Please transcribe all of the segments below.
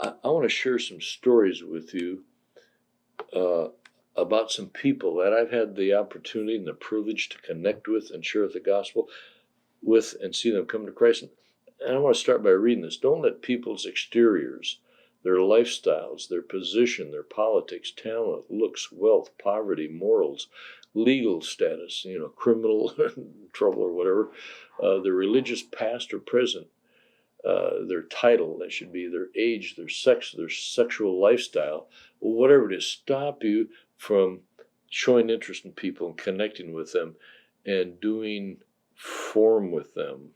I want to share some stories with you uh, about some people that I've had the opportunity and the privilege to connect with and share the gospel with and see them come to Christ. And I want to start by reading this. Don't let people's exteriors, their lifestyles, their position, their politics, talent, looks, wealth, poverty, morals, legal status, criminal trouble or whatever, their religious past or present, their title, that should be their age, their sex, their sexual lifestyle, whatever it is, stop you from showing interest in people and connecting with them and doing form with them.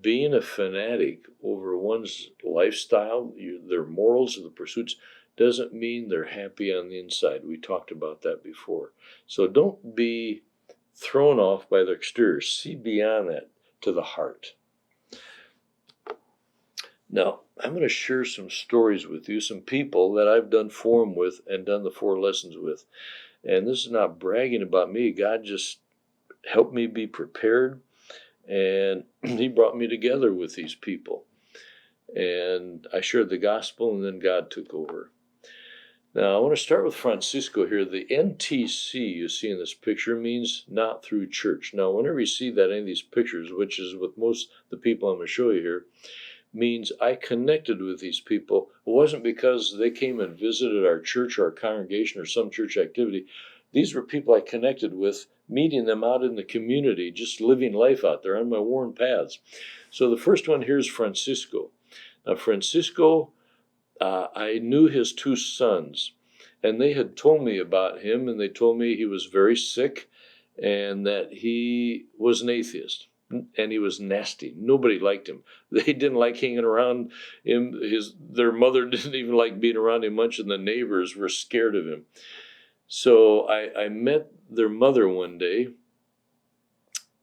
Being a fanatic over one's lifestyle, their morals, or the pursuits, doesn't mean they're happy on the inside. We talked about that before. So don't be thrown off by their exterior. See beyond that to the heart. Now, I'm going to share some stories with you, some people that I've done form with and done the 4 lessons with. And this is not bragging about me. God just helped me be prepared, and he brought me together with these people. And I shared the gospel, and then God took over. Now, I want to start with Francisco here. The NTC you see in this picture means not through church. Now, whenever you see that in any of these pictures, which is with most of the people I'm going to show you here, means I connected with these people. It wasn't because they came and visited our church or our congregation or some church activity. These were people I connected with, meeting them out in the community, just living life out there on my worn paths. So the first one here is Francisco. Now, Francisco, I knew his 2 sons, and they had told me about him, and they told me he was very sick and that he was an atheist. And he was nasty. Nobody liked him. They didn't like hanging around him. Their mother didn't even like being around him much, and the neighbors were scared of him. So I met their mother one day,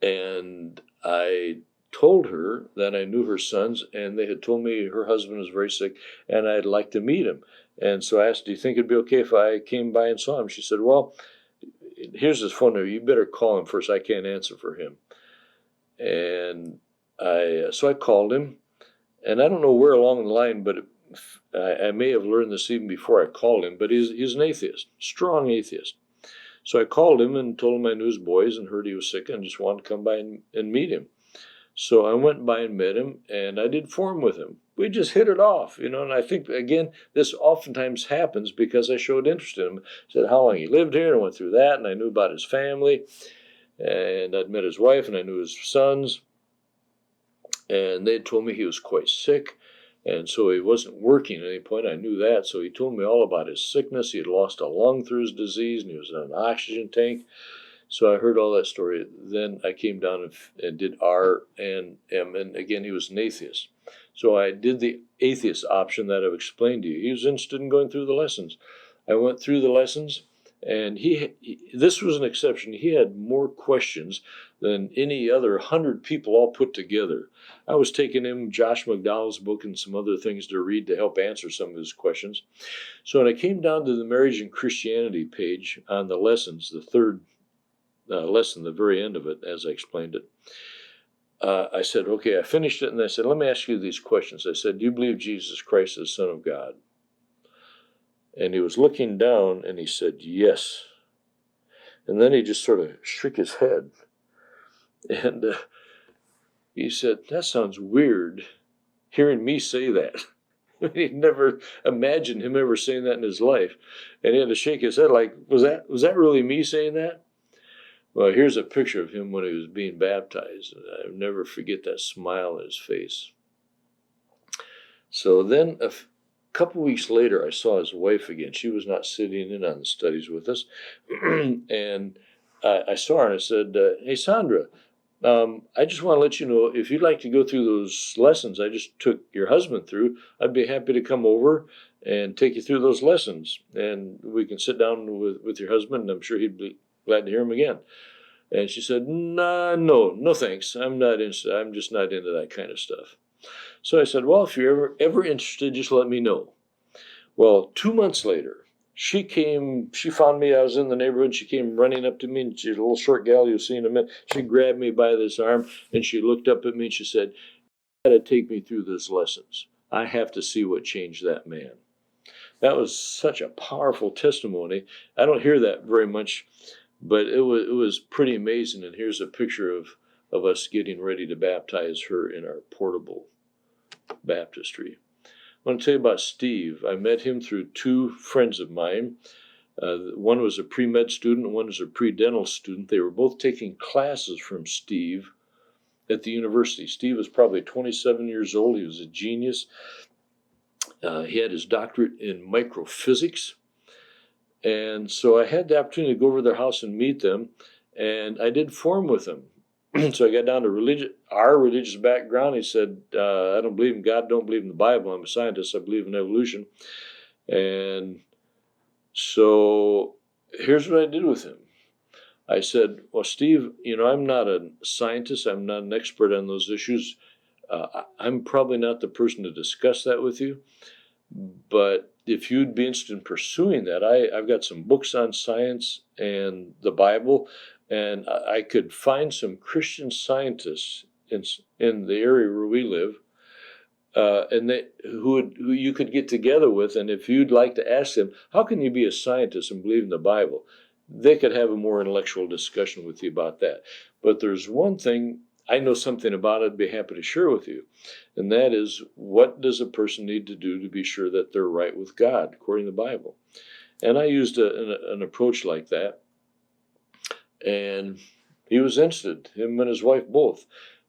and I told her that I knew her sons, and they had told me her husband was very sick, and I'd like to meet him. And so I asked, do you think it'd be okay if I came by and saw him? She said, well, here's his phone number. You better call him first. I can't answer for him. And so I called him, and I don't know where along the line, but I may have learned this even before I called him, but he's an atheist, strong atheist. So I called him and told him I knew his boys and heard he was sick and just wanted to come by and meet him. So I went by and met him, and I did form with him. We just hit it off, and I think, again, this oftentimes happens because I showed interest in him. I said how long he lived here, and I went through that, and I knew about his family. And I'd met his wife, and I knew his sons, and they had told me he was quite sick, and so he wasn't working at any point. I knew that, so he told me all about his sickness. He had lost a lung through his disease, and he was in an oxygen tank. So I heard all that story. Then I came down and did R and M, and again, he was an atheist. So I did the atheist option that I've explained to you. He was interested in going through the lessons. I went through the lessons, and this was an exception. He had more questions than any other 100 people all put together. I was taking him Josh McDowell's book and some other things to read to help answer some of his questions. So when I came down to the Marriage and Christianity page on the lessons, the 3rd lesson, the very end of it, as I explained it, I said, okay, I finished it, and I said, let me ask you these questions. I said, do you believe Jesus Christ is the Son of God? And he was looking down, and he said, yes. And then he just sort of shook his head. And he said, that sounds weird, hearing me say that. He'd never imagined him ever saying that in his life. And he had to shake his head like, was that really me saying that? Well, here's a picture of him when he was being baptized. I'll never forget that smile on his face. So then a couple weeks later, I saw his wife again. She was not sitting in on the studies with us. And I saw her and I said, hey, Sandra, I just want to let you know, if you'd like to go through those lessons I just took your husband through, I'd be happy to come over and take you through those lessons. And we can sit down with your husband, and I'm sure he'd be glad to hear him again. And she said, no thanks. I'm just not into that kind of stuff. So I said, well, if you're ever interested, just let me know. Well, 2 months later, she found me. I was in the neighborhood. She came running up to me, and she's a little short gal you'll see in a minute. She grabbed me by this arm, and she looked up at me, and she said, you got to take me through those lessons. I have to see what changed that man. That was such a powerful testimony. I don't hear that very much, but it was pretty amazing. And here's a picture of us getting ready to baptize her in our portable baptistry. I want to tell you about Steve. I met him through two friends of mine. One was a pre-med student, one was a pre-dental student. They were both taking classes from Steve at the university. Steve was probably 27 years old. He was a genius. He had his doctorate in microphysics. And so I had the opportunity to go over to their house and meet them, and I did form with them. So I got down to our religious background. He said, I don't believe in God, don't believe in the Bible. I'm a scientist. I believe in evolution. And so here's what I did with him. I said, well, Steve, I'm not a scientist. I'm not an expert on those issues. I'm probably not the person to discuss that with you. But if you'd be interested in pursuing that, I've got some books on science and the Bible, and I could find some Christian scientists in the area where we live, and who you could get together with, and if you'd like to ask them, how can you be a scientist and believe in the Bible? They could have a more intellectual discussion with you about that. But there's one thing I know something about it, I'd be happy to share with you. And that is, what does a person need to do to be sure that they're right with God, according to the Bible? And I used an approach like that. And he was interested, him and his wife both.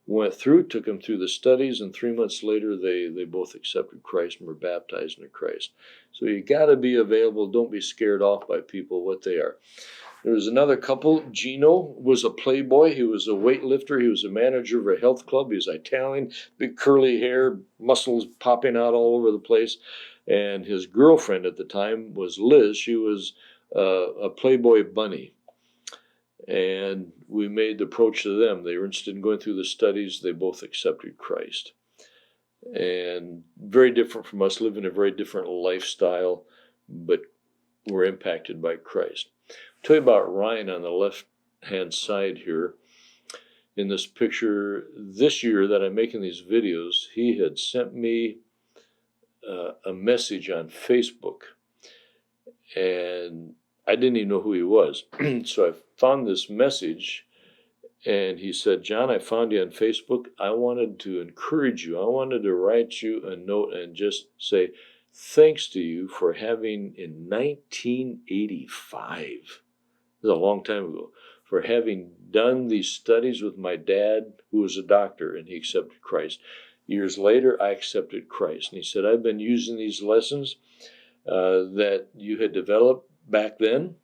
Took him through the studies, and 3 months later, they both accepted Christ and were baptized into Christ. So you got to be available. Don't be scared off by people, what they are. There was another couple. Gino was a playboy. He was a weightlifter. He was a manager of a health club. He was Italian, big curly hair, muscles popping out all over the place. And his girlfriend at the time was Liz. She was a playboy bunny. And we made the approach to them. They were interested in going through the studies. They both accepted Christ. And very different from us, living a very different lifestyle, but were impacted by Christ. I'll tell you about Ryan on the left-hand side here. In this picture, this year that I'm making these videos, he had sent me a message on Facebook. And I didn't even know who he was. So I found this message, and he said, John, I found you on Facebook. I wanted to encourage you. I wanted to write you a note and just say thanks to you for having, in 1985, this is a long time ago, for having done these studies with my dad, who was a doctor, and he accepted Christ. Years later, I accepted Christ. And he said, I've been using these lessons that you had developed back then.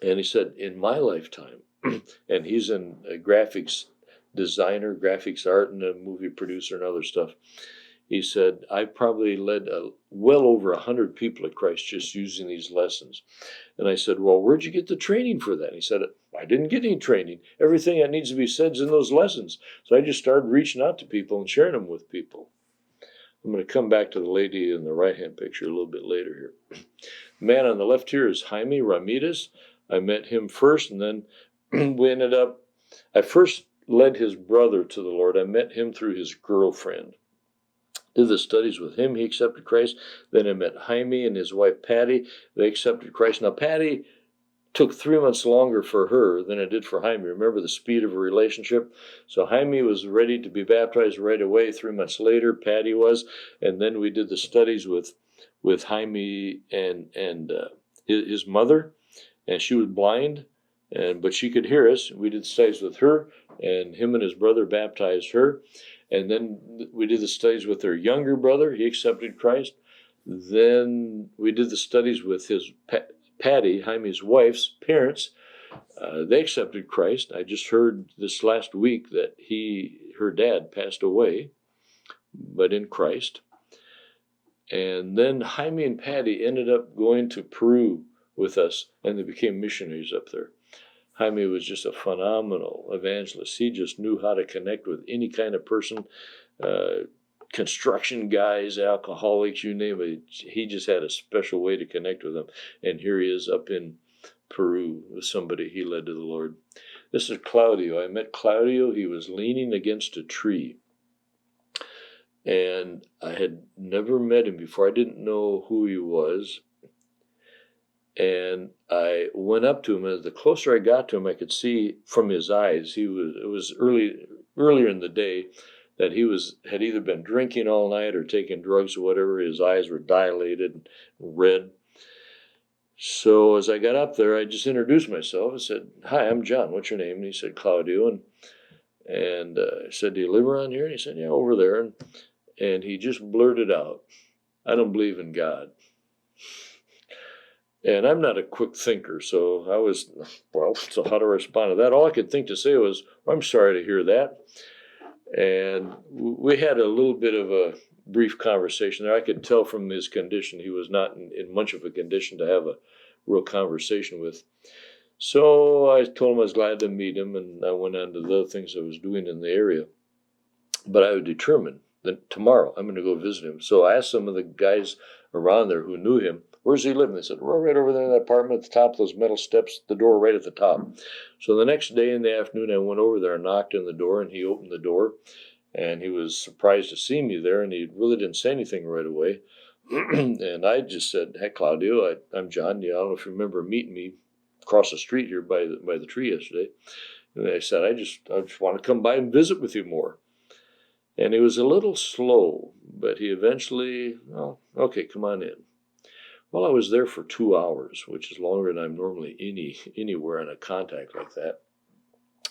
And he said, in my lifetime, and he's a graphics designer, graphics art, and a movie producer and other stuff. He said, I probably led well over 100 people to Christ just using these lessons. And I said, well, where'd you get the training for that? And he said, I didn't get any training. Everything that needs to be said is in those lessons. So I just started reaching out to people and sharing them with people. I'm going to come back to the lady in the right-hand picture a little bit later here. The man on the left here is Jaime Ramirez. I met him first, and then I first led his brother to the Lord. I met him through his girlfriend. Did the studies with him. He accepted Christ. Then I met Jaime and his wife Patty. They accepted Christ. Now, Patty took 3 months longer for her than it did for Jaime. Remember the speed of a relationship? So Jaime was ready to be baptized right away. 3 months later, Patty was. And then we did the studies with Jaime and his mother. And she was blind, but she could hear us. We did the studies with her, and him and his brother baptized her. And then we did the studies with her younger brother. He accepted Christ. Then we did the studies with his Patty, Jaime's wife's parents. They accepted Christ. I just heard this last week that her dad passed away, but in Christ. And then Jaime and Patty ended up going to Peru with us, and they became missionaries up there. Jaime was just a phenomenal evangelist. He just knew how to connect with any kind of person, construction guys, alcoholics, you name it. He just had a special way to connect with them. And here he is up in Peru with somebody he led to the Lord. This is Claudio. I met Claudio. He was leaning against a tree. And I had never met him before. I didn't know who he was. And I went up to him, and the closer I got to him, I could see from his eyes, it was earlier in the day, that had either been drinking all night or taking drugs or whatever. His eyes were dilated and red. So as I got up there, I just introduced myself. I said, "Hi, I'm John. What's your name?" And he said, "Claudio." And I said, "Do you live around here?" And he said, "Yeah, over there." And he just blurted out, "I don't believe in God." And I'm not a quick thinker, so I was, well, so how to respond to that? All I could think to say was, "I'm sorry to hear that." And we had a little bit of a brief conversation there. I could tell from his condition he was not in much of a condition to have a real conversation with. So I told him I was glad to meet him, and I went on to the other things I was doing in the area. But I was determined that tomorrow I'm going to go visit him. So I asked some of the guys around there who knew him, "Where's he living?" They said, "We're right over there in that apartment at the top of those metal steps, the door right at the top." So the next day in the afternoon, I went over there and knocked on the door, and he opened the door, and he was surprised to see me there, and he really didn't say anything right away. And I just said, "Hey, Claudio, I'm John. I don't know if you remember meeting me across the street here by the tree yesterday." And I said, I just want to come by and visit with you more." And he was a little slow, but he eventually, "Oh, okay, come on in." Well, I was there for 2 hours, which is longer than I'm normally anywhere in a contact like that.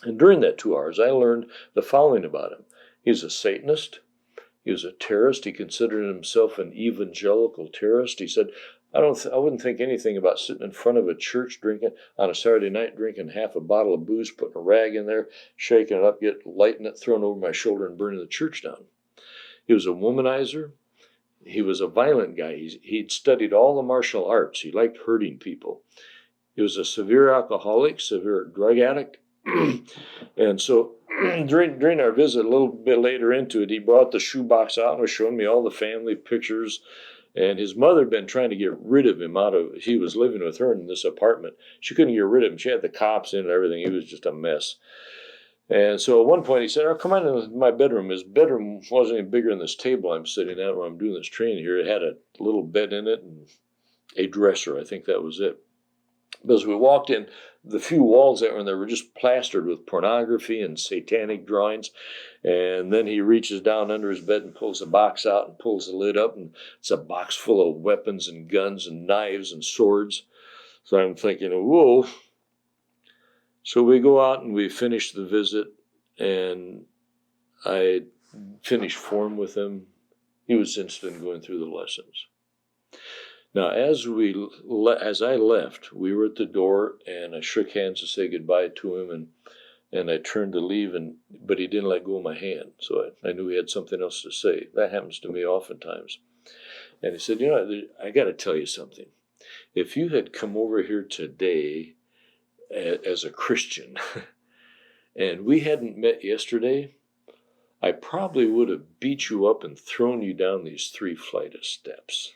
And during that 2 hours, I learned the following about him. He's a Satanist. He was a terrorist. He considered himself an evangelical terrorist. He said, I wouldn't think anything about sitting in front of a church drinking on a Saturday night, drinking half a bottle of booze, putting a rag in there, shaking it up, lighting it, throwing it over my shoulder, and burning the church down. He was a womanizer. He was a violent guy. He'd studied all the martial arts. He liked hurting people. He was a severe alcoholic, severe drug addict. And so during our visit, a little bit later into it, he brought the shoebox out and was showing me all the family pictures. And his mother had been trying to get rid of him he was living with her in this apartment. She couldn't get rid of him. She had the cops in and everything. He was just a mess. And so at one point he said, "Oh, come on into my bedroom." His bedroom wasn't any bigger than this table I'm sitting at where I'm doing this training here. It had a little bed in it and a dresser. I think that was it. But as we walked in, the few walls that were in there were just plastered with pornography and satanic drawings. And then he reaches down under his bed and pulls a box out and pulls the lid up, and it's a box full of weapons and guns and knives and swords. So I'm thinking, whoa. So we go out and we finish the visit, and I finished form with him. He was interested in going through the lessons. Now, as I left, we were at the door, and I shook hands to say goodbye to him, and I turned to leave, but he didn't let go of my hand, so I knew he had something else to say. That happens to me oftentimes. And he said, I got to tell you something. If you had come over here today as a Christian, and we hadn't met yesterday, I probably would have beat you up and thrown you down these 3 flights of steps.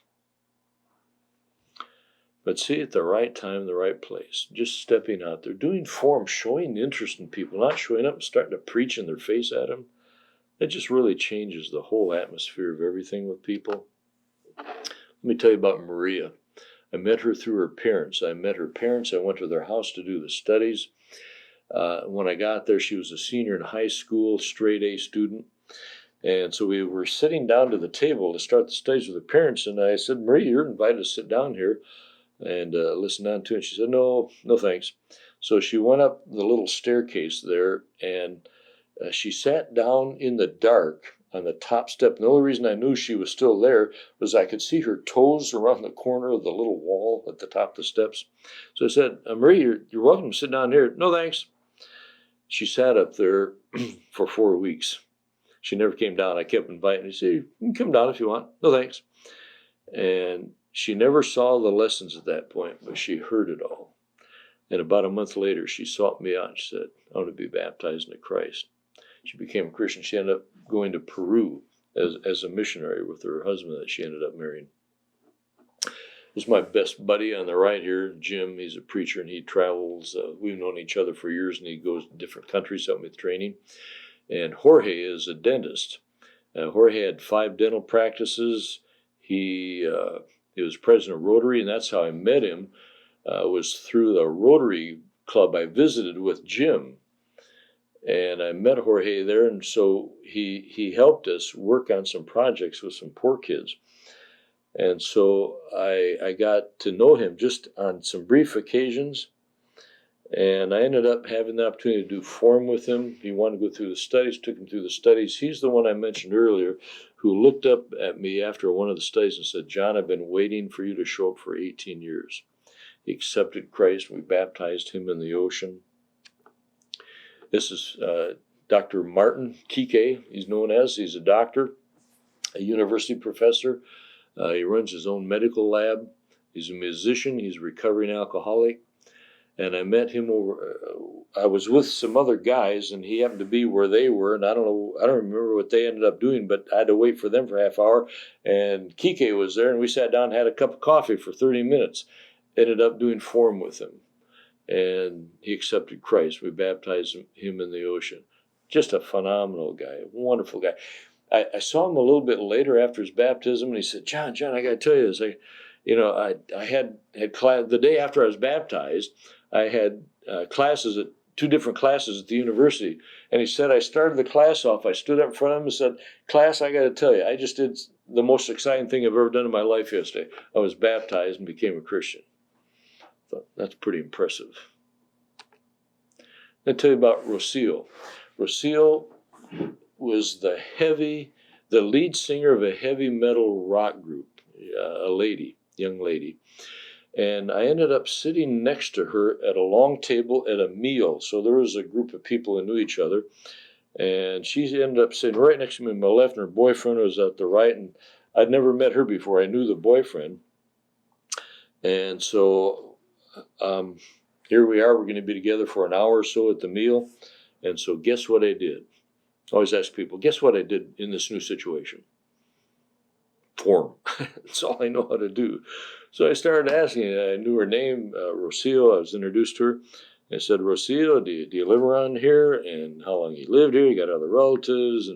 But see, at the right time, the right place, just stepping out there, doing form, showing interest in people, not showing up and starting to preach in their face at them, that just really changes the whole atmosphere of everything with people. Let me tell you about Maria. I met her through her parents. I met her parents. I went to their house to do the studies. When I got there, she was a senior in high school, straight A student. And so we were sitting down to the table to start the studies with her parents. And I said, "Maria, you're invited to sit down here and listen on to it." And she said, no thanks. So she went up the little staircase there, and she sat down in the dark on the top step. And the only reason I knew she was still there was I could see her toes around the corner of the little wall at the top of the steps. So I said, "Maria, you're welcome to sit down here." "No thanks." She sat up there for 4 weeks. She never came down. I kept inviting her. She said, "You can come down if you want." "No thanks." And she never saw the lessons at that point, but she heard it all. And about a month later, she sought me out. She said, "I want to be baptized into Christ." She became a Christian. She ended up going to Peru as a missionary with her husband that she ended up marrying. This is my best buddy on the right here, Jim. He's a preacher, and he travels. We've known each other for years, and he goes to different countries, helping with training. And Jorge is a dentist. Jorge had 5 dental practices. He was president of Rotary, and that's how I met him. Was through the Rotary Club I visited with Jim. And I met Jorge there, and so he helped us work on some projects with some poor kids. And so I got to know him just on some brief occasions, and I ended up having the opportunity to do form with him. He wanted to go through the studies, took him through the studies. He's the one I mentioned earlier who looked up at me after one of the studies and said, "John, I've been waiting for you to show up for 18 years. He accepted Christ. We baptized him in the ocean. This is Dr. Martin Kike, he's known as. He's a doctor, a university professor. He runs his own medical lab. He's a musician. He's a recovering alcoholic. And I met him I was with some other guys, and he happened to be where they were, and I don't remember what they ended up doing, but I had to wait for them for a half hour, and Kike was there, and we sat down and had a cup of coffee for 30 minutes. Ended up doing form with him. And he accepted Christ. We baptized him in the ocean. Just a phenomenal guy, a wonderful guy. I saw him a little bit later after his baptism, and he said, John, I got to tell you this. I had class the day after I was baptized. I had classes at 2 different classes at the university. And he said, I started the class off. I stood up in front of him and said, class, I got to tell you, I just did the most exciting thing I've ever done in my life yesterday. I was baptized and became a Christian. That's pretty impressive. I'll tell you about Rocio. Rocio was the lead singer of a heavy metal rock group, young lady. And I ended up sitting next to her at a long table at a meal. So there was a group of people who knew each other. And she ended up sitting right next to me on my left, and her boyfriend was at the right. And I'd never met her before. I knew the boyfriend. And so here we are. We're going to be together for an hour or so at the meal. And so guess what I did? I always ask people, guess what I did in this new situation? Form. That's all I know how to do. So I started asking. I knew her name, Rocio. I was introduced to her. I said, Rocio, do you live around here? And how long you lived here? You got other relatives?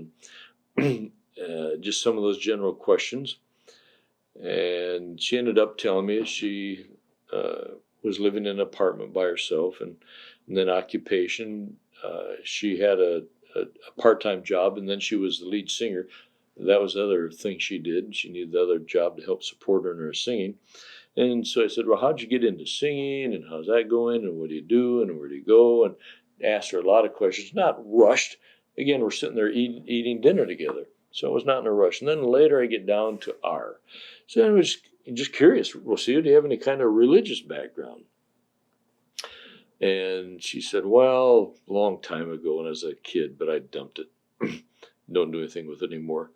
And just some of those general questions. And she ended up telling me she was living in an apartment by herself, and then occupation. She had a part-time job, and then she was the lead singer. That was the other thing she did. She needed the other job to help support her in her singing. And so I said, well, how'd you get into singing, and how's that going, and what do you do, and where do you go? And asked her a lot of questions, not rushed. Again, we're sitting there eating dinner together, so it was not in a rush. And then later I get down to R. So I was just curious, Rocio, do you have any kind of religious background? And she said, well, a long time ago when I was a kid, but I dumped it. Don't do anything with it anymore.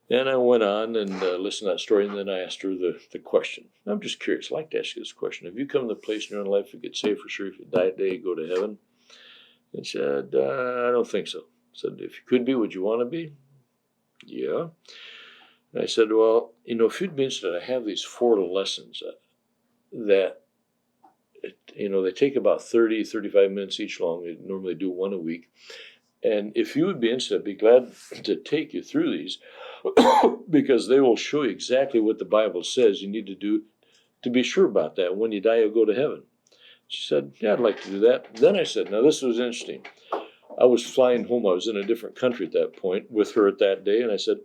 And I went on and listened to that story, and then I asked her the question. I'm just curious. I'd like to ask you this question. Have you come to the place in your own life you get saved for sure? If you die today, you go to heaven? And she said, I don't think so. I said, if you could be, would you want to be? Yeah. And I said, well, if you'd be interested, I have these 4 lessons that, they take about 30, 35 minutes each long. We normally do 1 a week. And if you would be interested, I'd be glad to take you through these because they will show you exactly what the Bible says you need to do to be sure about that. When you die, you'll go to heaven. She said, yeah, I'd like to do that. Then I said, now this was interesting. I was flying home. I was in a different country at that point with her at that day. And I said,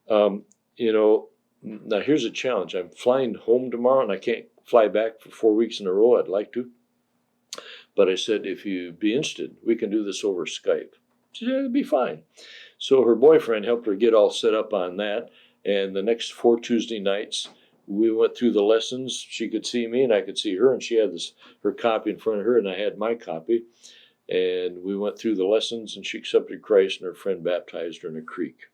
now here's a challenge. I'm flying home tomorrow, and I can't fly back for 4 weeks in a row. I'd like to. But I said, if you'd be interested, we can do this over Skype. She said, it'd be fine. So her boyfriend helped her get all set up on that. And the next 4 Tuesday nights, we went through the lessons. She could see me, and I could see her. And she had her copy in front of her, and I had my copy. And we went through the lessons, and she accepted Christ, and her friend baptized her in a creek.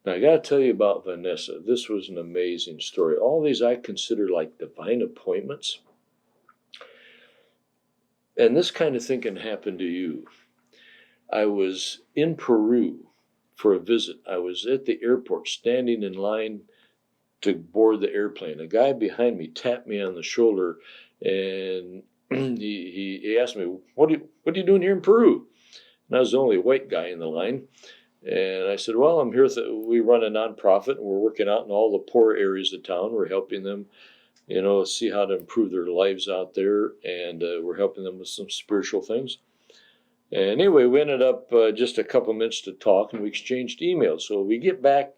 Now, I got to tell you about Vanessa. This was an amazing story. All these I consider like divine appointments. And this kind of thing can happen to you. I was in Peru for a visit. I was at the airport standing in line to board the airplane. A guy behind me tapped me on the shoulder, and he asked me, what are you doing here in Peru? And I was the only white guy in the line. And I said, well, I'm here. We run a nonprofit, and we're working out in all the poor areas of town. We're helping them, see how to improve their lives out there, and we're helping them with some spiritual things. And anyway, we ended up just a couple minutes to talk, and we exchanged emails. So we get back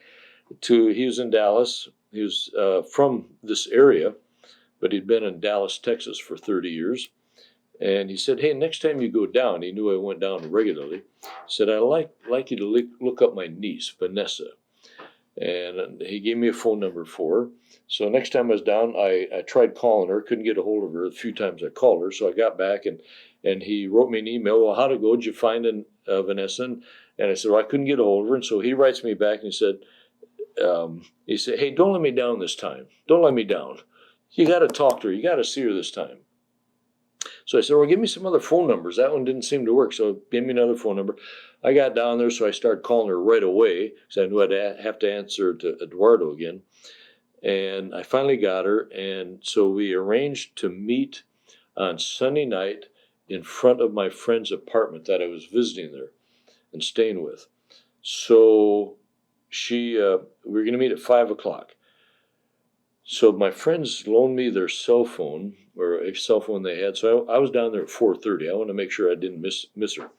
to, he was in Dallas. He was from this area, but he'd been in Dallas, Texas for 30 years. And he said, hey, next time you go down, he knew I went down regularly. He said, I'd like you to look up my niece, Vanessa. And he gave me a phone number for her. So next time I was down, I tried calling her, couldn't get a hold of her. A few times I called her. So I got back, and he wrote me an email. Well, how'd it go? Did you find Vanessa? And I said, well, I couldn't get a hold of her. And so he writes me back, and he said, hey, don't let me down this time. Don't let me down. You got to talk to her. You got to see her this time. So I said, well, give me some other phone numbers. That one didn't seem to work. So give me another phone number. I got down there, so I started calling her right away because I knew I'd have to answer to Eduardo again. And I finally got her. And so we arranged to meet on Sunday night in front of my friend's apartment that I was visiting there and staying with. So we were going to meet at 5 o'clock. So my friends loaned me their cell phone, or a cell phone they had. So I was down there at 4:30. I wanted to make sure I didn't miss her.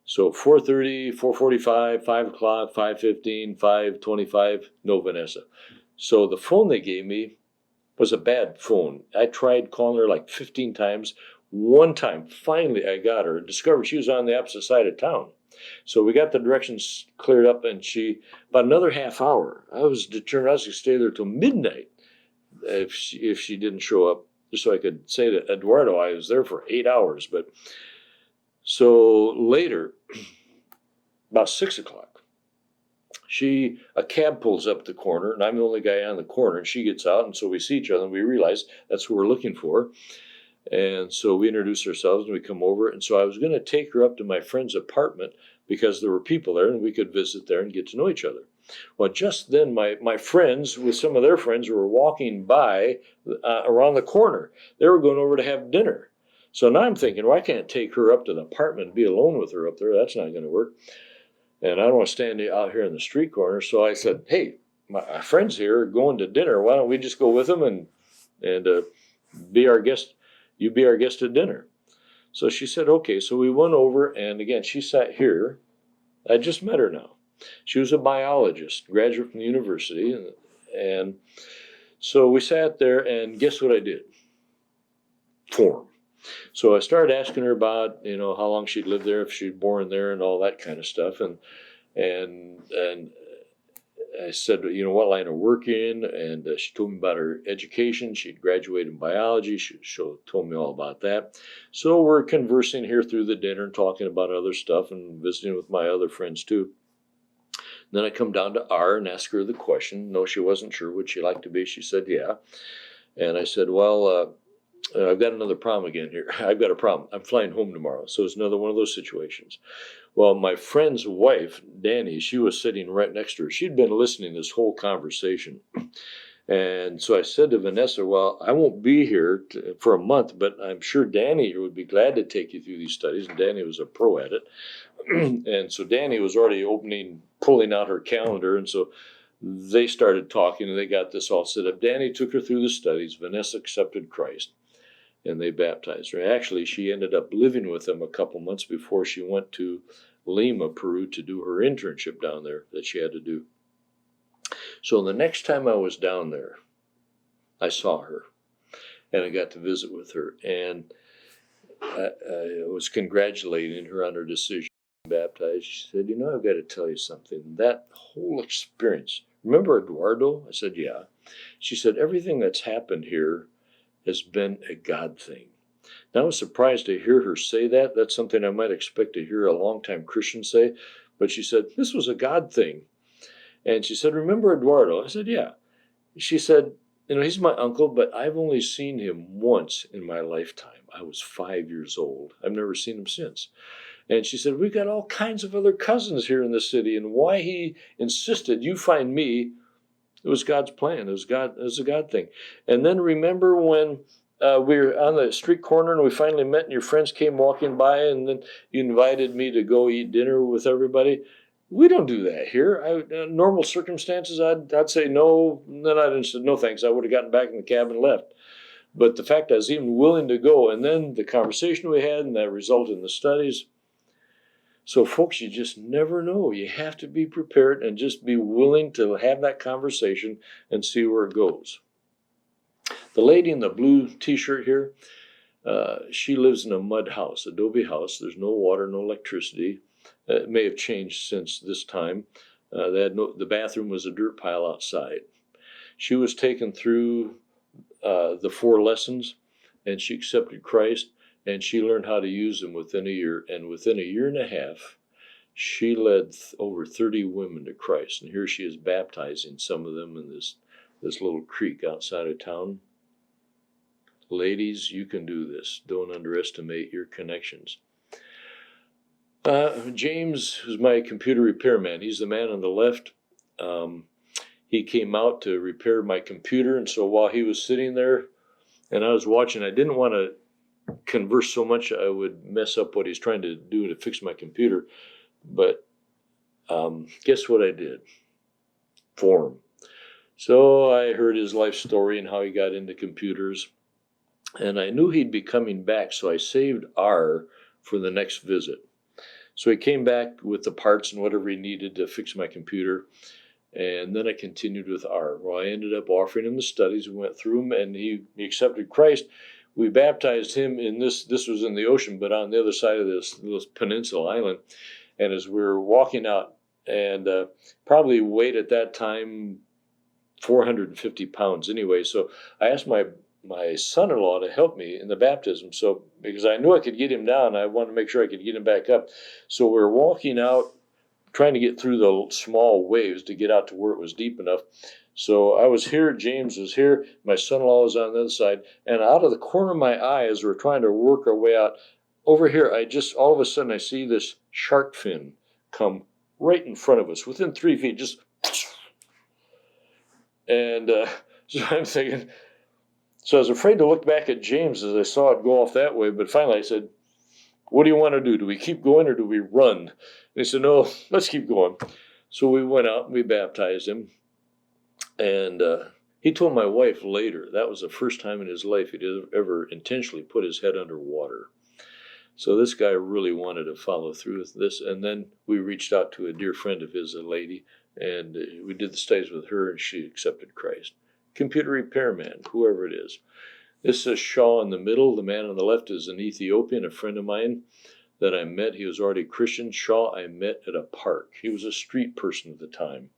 So 4:30, 4:45, 5 o'clock, 5:15, 5:25, no Vanessa. So the phone they gave me was a bad phone. I tried calling her like 15 times. One time, finally I got her. Discovered she was on the opposite side of town. So we got the directions cleared up, and about another half hour, I was determined I was going to stay there till midnight. If she didn't show up, just so I could say to Eduardo I was there for 8 hours. But so later, about 6 o'clock, a cab pulls up the corner, and I'm the only guy on the corner, and she gets out, and so we see each other, and we realize that's who we're looking for. And so we introduce ourselves, and we come over, and so I was going to take her up to my friend's apartment because there were people there, and we could visit there and get to know each other. Well, just then my friends with some of their friends were walking by around the corner. They were going over to have dinner. So now I'm thinking, well, I can't take her up to the apartment and be alone with her up there. That's not going to work. And I don't want to stand out here in the street corner. So I said, hey, my friends here are going to dinner. Why don't we just go with them and be our guest? You be our guest at dinner. So she said, okay. So we went over, and again, she sat here. I just met her now. She was a biologist, graduate from the university. And so we sat there, and guess what I did? Form. So I started asking her about, how long she'd lived there, if she'd born there, and all that kind of stuff. And I said, what line of work in? And she told me about her education. She'd graduated in biology. She told me all about that. So we're conversing here through the dinner and talking about other stuff and visiting with my other friends too. Then I come down to R and ask her the question. No, she wasn't sure. Would she like to be? She said, yeah. And I said, well, I've got another problem again here. I've got a problem. I'm flying home tomorrow. So it's another one of those situations. Well, my friend's wife, Danny, she was sitting right next to her. She'd been listening to this whole conversation. And so I said to Vanessa, well, I won't be here for a month, but I'm sure Danny would be glad to take you through these studies. And Danny was a pro at it. And so Danny was already pulling out her calendar. And so they started talking, and they got this all set up. Danny took her through the studies. Vanessa accepted Christ, and they baptized her. Actually, she ended up living with them a couple months before she went to Lima, Peru, to do her internship down there that she had to do. So the next time I was down there, I saw her, and I got to visit with her, and I was congratulating her on her decision to be baptized. She said, I've got to tell you something. That whole experience, remember Eduardo? I said, yeah. She said, everything that's happened here has been a God thing. Now, I was surprised to hear her say that. That's something I might expect to hear a longtime Christian say. But she said, this was a God thing. And she said, remember Eduardo? I said, yeah. She said, he's my uncle, but I've only seen him once in my lifetime. I was 5 years old. I've never seen him since. And she said, we've got all kinds of other cousins here in the city. And why he insisted you find me, it was God's plan. It was a God thing. And then remember when we were on the street corner and we finally met and your friends came walking by and then you invited me to go eat dinner with everybody? We don't do that here. Normal circumstances, I'd say no. Then I'd have said no thanks. I would have gotten back in the cab and left. But the fact I was even willing to go, and then the conversation we had, and that resulted in the studies. So, folks, you just never know. You have to be prepared and just be willing to have that conversation and see where it goes. The lady in the blue T-shirt here, she lives in a mud house, adobe house. There's no water, no electricity. It may have changed since this time. The bathroom was a dirt pile outside. She was taken through the 4 lessons, and she accepted Christ, and she learned how to use them within a year. And within a year and a half, she led over 30 women to Christ. And here she is baptizing some of them in this little creek outside of town. Ladies, you can do this. Don't underestimate your connections. James, who's my computer repairman, he's the man on the left. He came out to repair my computer, and so while he was sitting there and I was watching, I didn't want to converse so much I would mess up what he's trying to do to fix my computer. But guess what I did for him? So I heard his life story and how he got into computers, and I knew he'd be coming back, so I saved R for the next visit. So he came back with the parts and whatever he needed to fix my computer, and then I continued with R. Well, I ended up offering him the studies. We went through them, and he accepted Christ. We baptized him in this was in the ocean, but on the other side of this peninsula island. And as we were walking out, and probably weighed at that time 450 pounds anyway. So I asked my son-in-law to help me in the baptism. So because I knew I could get him down, I wanted to make sure I could get him back up. So we were walking out, trying to get through the small waves to get out to where it was deep enough. So I was here, James was here, my son-in-law was on the other side, and out of the corner of my eye, as we're trying to work our way out, over here, all of a sudden I see this shark fin come right in front of us, within 3 feet, just, and so I'm thinking, so I was afraid to look back at James as I saw it go off that way, but finally I said, what do you want to do? Do we keep going or do we run? And he said, no, let's keep going. So we went out and we baptized him. And he told my wife later, that was the first time in his life he'd ever intentionally put his head under water. So this guy really wanted to follow through with this. And then we reached out to a dear friend of his, a lady, and we did the studies with her, and she accepted Christ. Computer repairman, whoever it is. This is Shaw in the middle. The man on the left is an Ethiopian, a friend of mine that I met. He was already Christian. Shaw I met at a park. He was a street person at the time.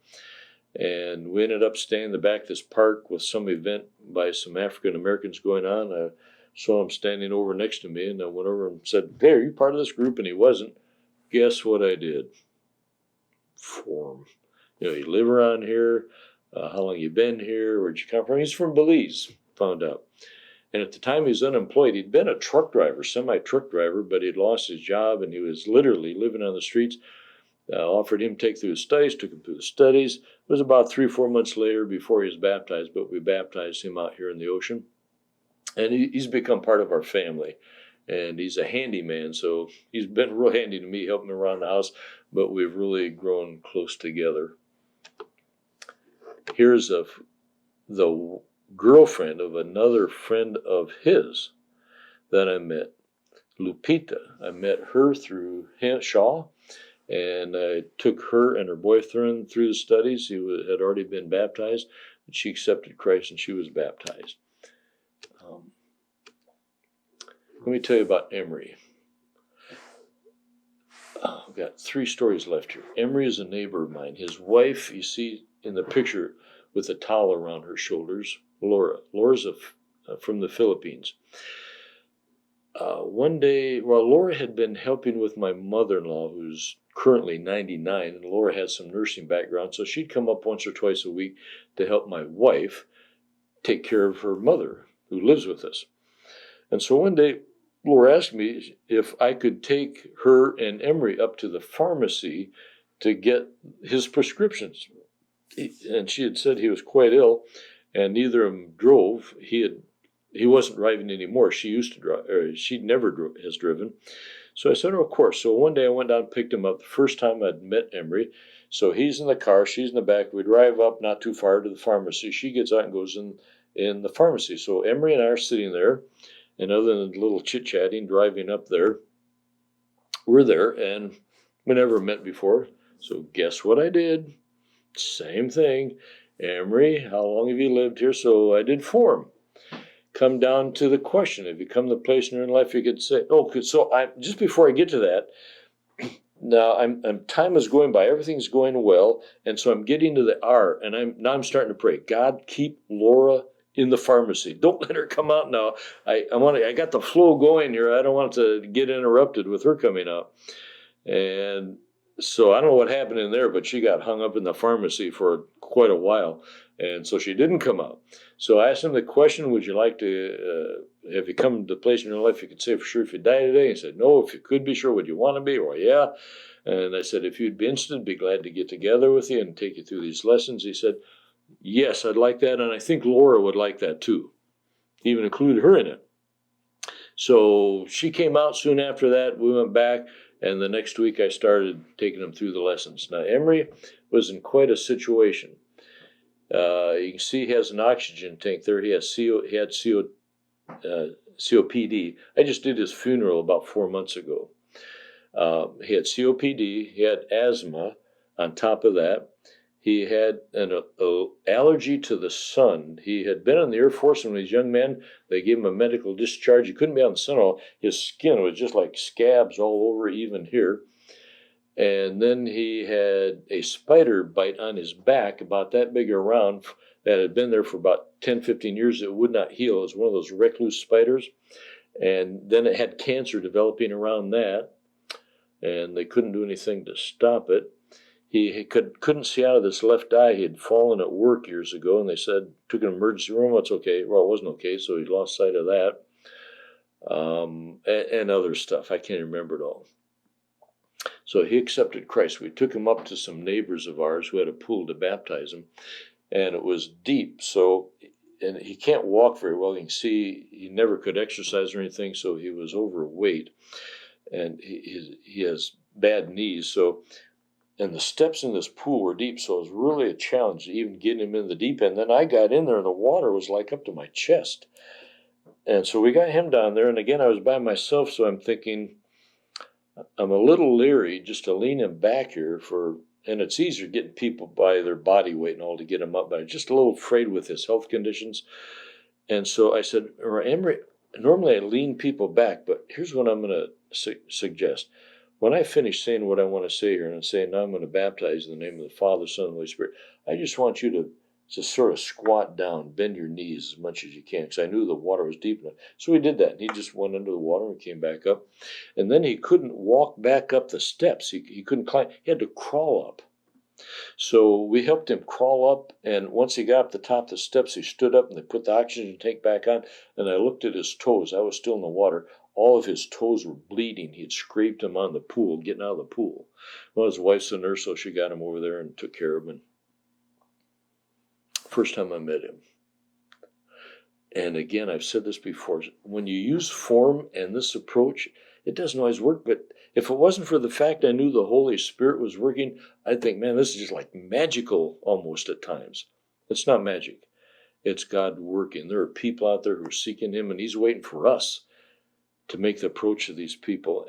And we ended up staying in the back of this park with some event by some African Americans going on. I saw him standing over next to me, and I went over and said, hey, are you part of this group? And he wasn't. Guess what I did for him? You live around here? How long you been here? Where'd you come from? He's from Belize, found out. And at the time he was unemployed. He'd been a truck driver, semi-truck driver, but he'd lost his job, and he was literally living on the streets. Offered him to take through his studies, took him through the studies. It was about 3 or 4 months later before he was baptized, but we baptized him out here in the ocean. And he's become part of our family. And he's a handyman, so he's been real handy to me, helping me around the house, but we've really grown close together. Here's the girlfriend of another friend of his that I met, Lupita. I met her through Shaw. And I took her and her boyfriend through the studies. He had already been baptized, and she accepted Christ, and she was baptized. Let me tell you about Emery. I've got 3 stories left here. Emery is a neighbor of mine. His wife, you see in the picture with a towel around her shoulders, Laura. Laura's from the Philippines. One day, Laura had been helping with my mother-in-law, who's currently 99, and Laura has some nursing background, so she'd come up once or twice a week to help my wife take care of her mother, who lives with us. And so one day, Laura asked me if I could take her and Emery up to the pharmacy to get his prescriptions. And she had said he was quite ill, and neither of them drove. He wasn't driving anymore. She used to drive, or she never has driven. So I said, oh, of course. So one day I went down and picked him up. The first time I'd met Emery. So he's in the car, she's in the back. We drive up not too far to the pharmacy. She gets out and goes in the pharmacy. So Emery and I are sitting there, and other than a little chit-chatting, driving up there, we're there, and we never met before. So guess what I did? Same thing. Emery, how long have you lived here? So I did form. Come down to the question. If you come to the place in your life, you could say, oh, so I just before I get to that, now time is going by, everything's going well, and so I'm getting to the R, and I'm starting to pray. God, keep Laura in the pharmacy. Don't let her come out now. I got the flow going here. I don't want to get interrupted with her coming out. And so I don't know what happened in there, but she got hung up in the pharmacy for quite a while, and so she didn't come out. So I asked him the question, would you like to, have you come to the place in your life you could say for sure if you die today? He said, no. If you could be sure, would you want to be? Or yeah. And I said, if you'd be interested, be glad to get together with you and take you through these lessons. He said, yes, I'd like that, and I think Laura would like that too. He even included her in it. So she came out soon after that. We went back, and the next week I started taking them through the lessons. Now, Emery was in quite a situation. You can see he has an oxygen tank there. He had COPD. I just did his funeral about 4 months ago. He had COPD. He had asthma. On top of that, he had an allergy to the sun. He had been in the Air Force when he was a young man. They gave him a medical discharge. He couldn't be out in the sun at all. His skin was just like scabs all over, even here. And then he had a spider bite on his back, about that big around, that had been there for about 10, 15 years. It would not heal. It was one of those recluse spiders. And then it had cancer developing around that, and they couldn't do anything to stop it. He couldn't see out of this left eye. He had fallen at work years ago, and they said, took an emergency room. It's okay. Well, it wasn't okay, so he lost sight of that. And other stuff. I can't remember it all. So he accepted Christ. We took him up to some neighbors of ours who had a pool to baptize him, and it was deep. So, and he can't walk very well. You can see he never could exercise or anything, so he was overweight, and he has bad knees. So, and the steps in this pool were deep, so it was really a challenge to even get him in the deep end. Then I got in there, and the water was like up to my chest. And so we got him down there, and again, I was by myself, so I'm thinking, I'm a little leery just to lean him back here and it's easier getting people by their body weight and all to get him up, but I'm just a little afraid with his health conditions. And so I said, Emery, normally I lean people back, but here's what I'm going to suggest. When I finish saying what I want to say here and say, now I'm going to baptize in the name of the Father, Son, and Holy Spirit, I just want you to sort of squat down, bend your knees as much as you can, because I knew the water was deep enough. So he did that, and he just went under the water and came back up. And then he couldn't walk back up the steps. He couldn't climb. He had to crawl up. So we helped him crawl up, and once he got up the top of the steps, he stood up, and they put the oxygen tank back on, and I looked at his toes. I was still in the water. All of his toes were bleeding. He had scraped them on the pool, getting out of the pool. Well, his wife's a nurse, so she got him over there and took care of him. First time I met him. And again, I've said this before, when you use form and this approach, it doesn't always work, but if it wasn't for the fact I knew the Holy Spirit was working, I'd think, man, this is just like magical almost at times. It's not magic. It's God working. There are people out there who are seeking him, and he's waiting for us to make the approach to these people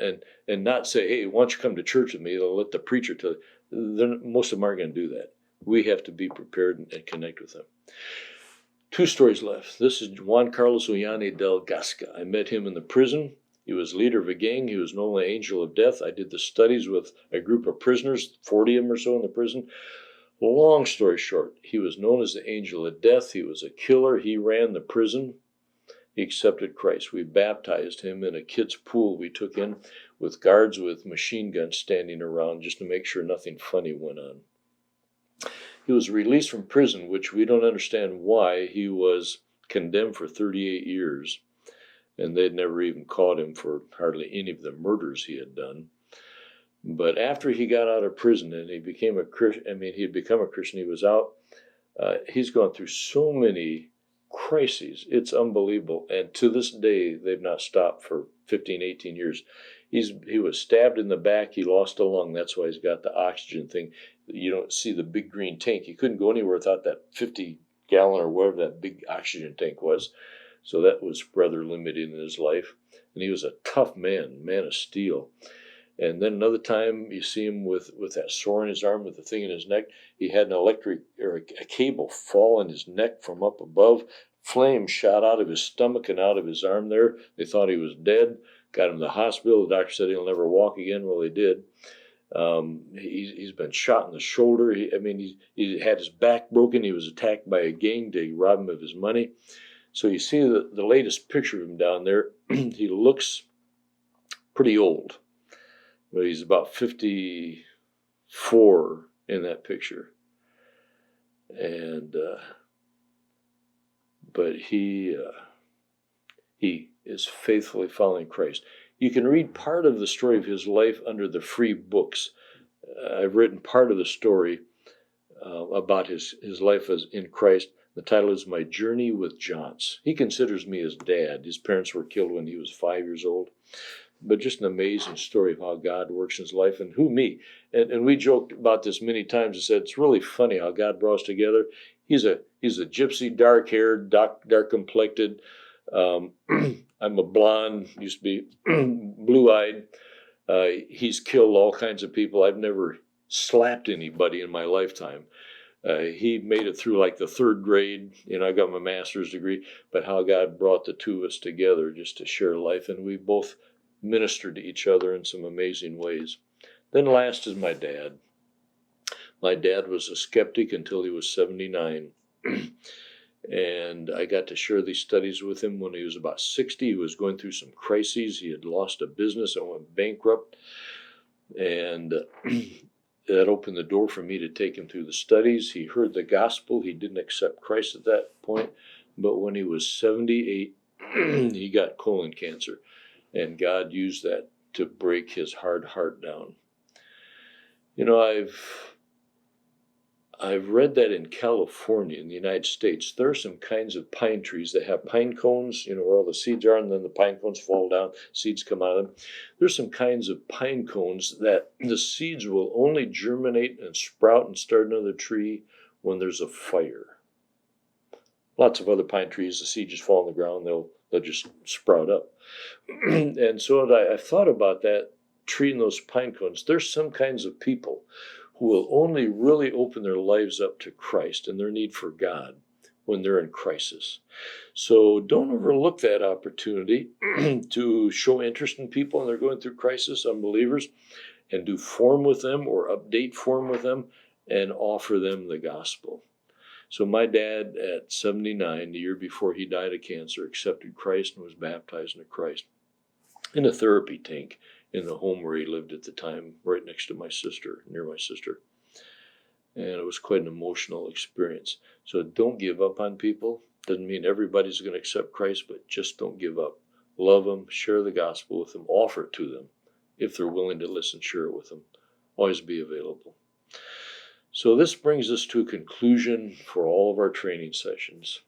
and not say, hey, why don't you come to church with me? They'll let the preacher tell you. Most of them aren't going to do that. We have to be prepared and connect with them. 2 stories left. This is Juan Carlos Ollane del Gasca. I met him in the prison. He was leader of a gang. He was known as Angel of Death. I did the studies with a group of prisoners, 40 of them or so in the prison. Long story short, he was known as the Angel of Death. He was a killer. He ran the prison. He accepted Christ. We baptized him in a kid's pool we took in with guards with machine guns standing around just to make sure nothing funny went on. He was released from prison, which we don't understand why. He was condemned for 38 years, and they'd never even caught him for hardly any of the murders he had done. But after he got out of prison and he became a Christian, he had become a Christian, he was out, he's gone through so many crises. It's unbelievable. And to this day, they've not stopped for 15, 18 years. he was stabbed in the back. He lost a lung. That's why he's got the oxygen thing. You don't see the big green tank. He couldn't go anywhere without that 50-gallon or whatever that big oxygen tank was. So that was rather limited in his life. And he was a tough man of steel. And then another time you see him with that sore in his arm, with the thing in his neck. He had an electric or a cable fall in his neck from up above. Flame shot out of his stomach and out of his arm there. They thought he was dead. Got him to the hospital. The doctor said he'll never walk again. Well, he did. He's been shot in the shoulder. He had his back broken. He was attacked by a gang to rob him of his money. So you see the latest picture of him down there. He looks pretty old. But he's about 54 in that picture. And but he is faithfully following Christ. You can read part of the story of his life under the free books. I've written part of the story about his life as in Christ. The title is My Journey with Johns. He considers me his dad. His parents were killed when he was 5 years old. But just an amazing story of how God works in his life, and who me. And we joked about this many times and said it's really funny how God brought us together. He's a gypsy, dark-haired, dark-complected. I'm a blonde, used to be blue-eyed. He's killed all kinds of people. I've never slapped anybody in my lifetime. He made it through like the third grade. I got my master's degree. But how God brought the two of us together just to share life, and we both ministered to each other in some amazing ways. Then last is my dad. My dad was a skeptic until he was 79. And I got to share these studies with him when he was about 60. He was going through some crises. He had lost a business and went bankrupt. And that opened the door for me to take him through the studies. He heard the gospel. He didn't accept Christ at that point. But when he was 78, he got colon cancer. And God used that to break his hard heart down. I've read that in California, in the United States, there are some kinds of pine trees that have pine cones, where all the seeds are, and then the pine cones fall down, seeds come out of them. There's some kinds of pine cones that the seeds will only germinate and sprout and start another tree when there's a fire. Lots of other pine trees, the seeds just fall on the ground, they'll just sprout up. And so I've thought about that, treating those pine cones. There's some kinds of people who will only really open their lives up to Christ and their need for God when they're in crisis. So don't overlook that opportunity to show interest in people when they're going through crisis, unbelievers, and do form with them or update form with them and offer them the gospel. So my dad at 79, the year before he died of cancer, accepted Christ and was baptized into Christ in a therapy tank in the home where he lived at the time, right next to my sister, near my sister. And it was quite an emotional experience. So don't give up on people. Doesn't mean everybody's going to accept Christ, but just don't give up. Love them, share the gospel with them, offer it to them. If they're willing to listen, share it with them. Always be available. So this brings us to a conclusion for all of our training sessions.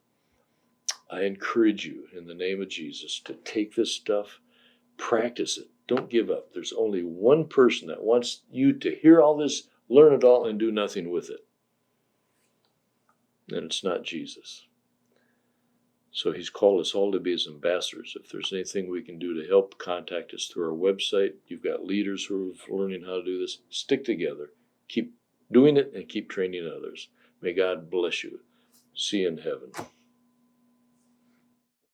I encourage you in the name of Jesus to take this stuff, practice it. Don't give up. There's only one person that wants you to hear all this, learn it all, and do nothing with it. And it's not Jesus. So he's called us all to be his ambassadors. If there's anything we can do to help, contact us through our website. You've got leaders who are learning how to do this. Stick together. Keep doing it and keep training others. May God bless you. See you in heaven.